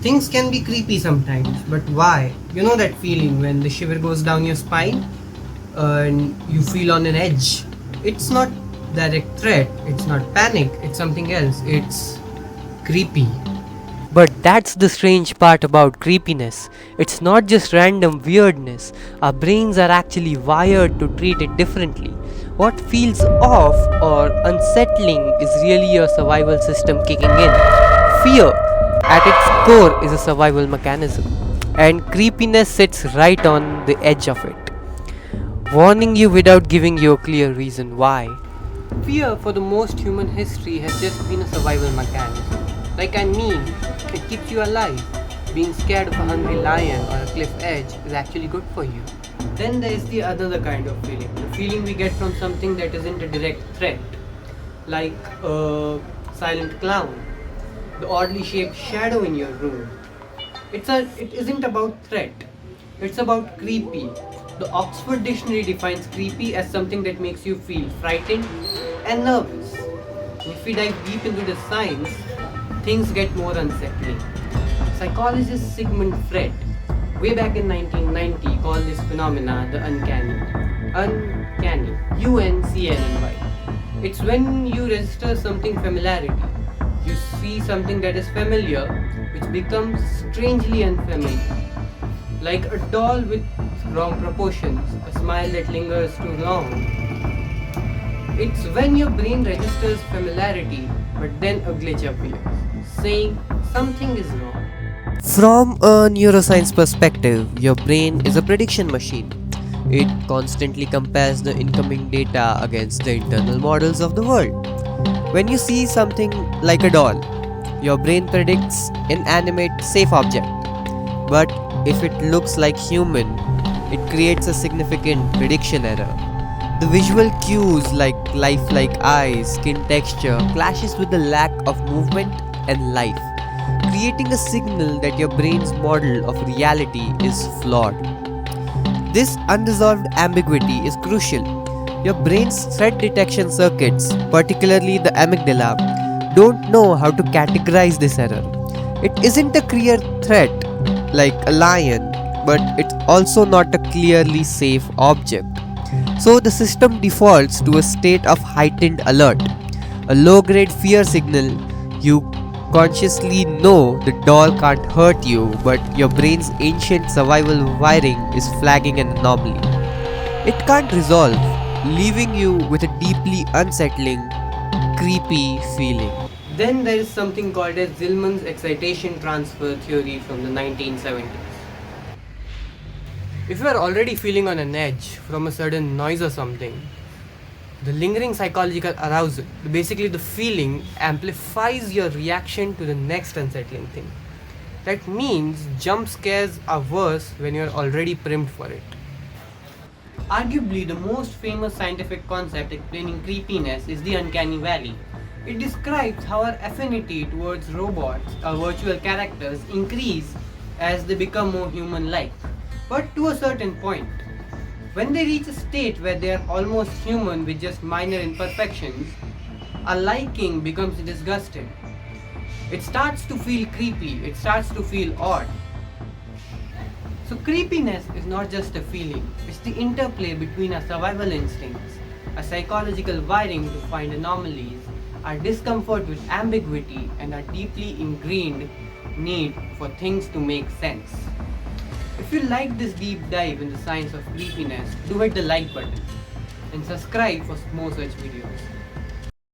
Things can be creepy sometimes, but why? You know that feeling when the shiver goes down your spine and you feel on an edge? It's not direct threat, it's not panic, it's something else. It's creepy. But that's the strange part about creepiness. It's not just random weirdness. Our brains are actually wired to treat it differently. What feels off or unsettling is really your survival system kicking in. Fear, at its core, is a survival mechanism, and creepiness sits right on the edge of it, warning you without giving you a clear reason why. Fear for the most human history has just been a survival mechanism. It keeps you alive. Being scared of a hungry lion or a cliff edge is actually good for you. Then there is the other kind of feeling. The feeling we get from something that isn't a direct threat. Like a silent clown. The oddly shaped shadow in your room. It isn't about threat. It's about creepy. The Oxford Dictionary defines creepy as something that makes you feel frightened and nervous. If we dive deep into the science, things get more unsettling. Psychologist Sigmund Freud, way back in 1990, called this phenomena the uncanny. Uncanny. UNCNY. It's when you register something familiarity. You see something that is familiar, which becomes strangely unfamiliar. Like a doll with wrong proportions, a smile that lingers too long. It's when your brain registers familiarity, but then a glitch appears, saying something is wrong. From a neuroscience perspective, your brain is a prediction machine. It constantly compares the incoming data against the internal models of the world. When you see something like a doll, your brain predicts inanimate, safe object. But if it looks like human, it creates a significant prediction error. The visual cues like lifelike eyes, skin texture clashes with the lack of movement and life, creating a signal that your brain's model of reality is flawed. This unresolved ambiguity is crucial. Your brain's threat detection circuits, particularly the amygdala, don't know how to categorize this error. It isn't a clear threat like a lion, but it's also not a clearly safe object. So the system defaults to a state of heightened alert, a low grade fear signal. You consciously know the doll can't hurt you, but your brain's ancient survival wiring is flagging an anomaly. It can't resolve, leaving you with a deeply unsettling, creepy feeling. Then there is something called as Zillman's excitation transfer theory from the 1970s. If you are already feeling on an edge from a sudden noise or something, the lingering psychological arousal, basically the feeling, amplifies your reaction to the next unsettling thing. That means jump scares are worse when you are already primed for it. Arguably, the most famous scientific concept explaining creepiness is the uncanny valley. It describes how our affinity towards robots or virtual characters increase as they become more human-like. But to a certain point, when they reach a state where they are almost human with just minor imperfections, our liking becomes disgusted. It starts to feel creepy, it starts to feel odd. So creepiness is not just a feeling, it's the interplay between our survival instincts, our psychological wiring to find anomalies, our discomfort with ambiguity, and our deeply ingrained need for things to make sense. If you like this deep dive in the science of creepiness, do hit the like button and subscribe for more such videos.